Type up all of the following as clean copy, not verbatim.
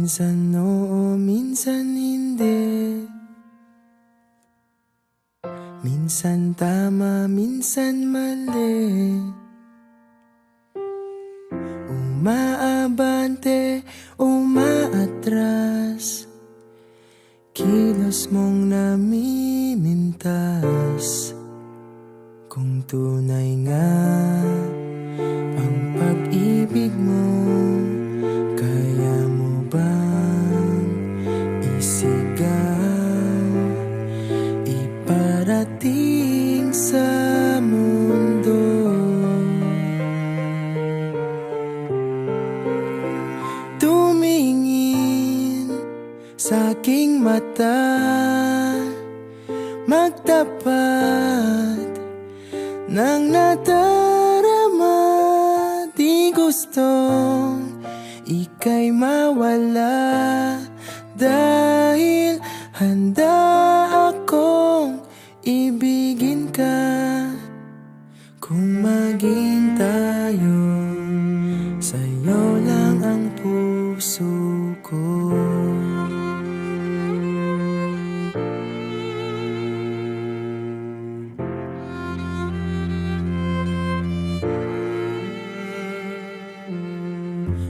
Minsan oo, minsan hindi. Minsan tama, minsan mali. Umaabante, umaatras. Kilos mong namimintas. Kung tunay nga ang pag-ibig mo, kaya mo bang isigaw, iparating sa mundo? Tumingin sa aking mata, magtapat ng nadarama. Di gustong ika'y mawala, dahil handa akong ibigin ka. Kung maging tayo, sa'yo lang ang puso ko.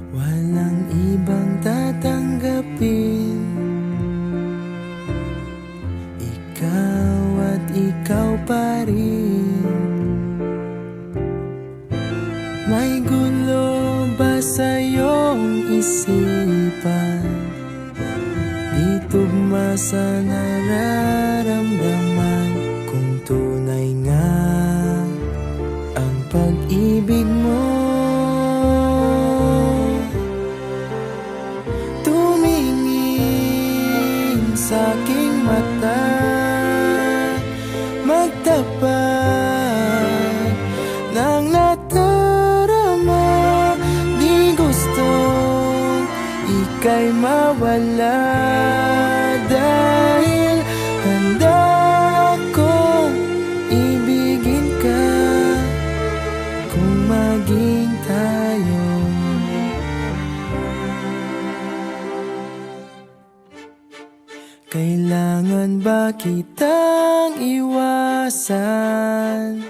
Walang ibang tatanggapin, ikaw at ikaw pa rin. May gulo ba sa iyong isipan? Di tugma sa nararamdaman. Kung tunay nga ang pag-ibig mo, tumingin sa aking mata, magtapat ng nadarama. Di gustong ika'y mawala, dahil handa akong ibigin ka. Kung maging tayo, kailangan ba kitang iwasan?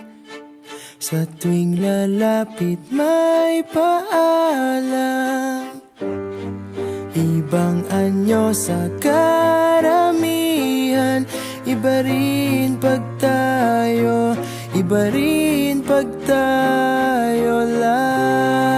Sa tuwing lalapit may paalam, ibang anyo sa karamihan. Iba rin pag tayo, iba rin pag tayo lang.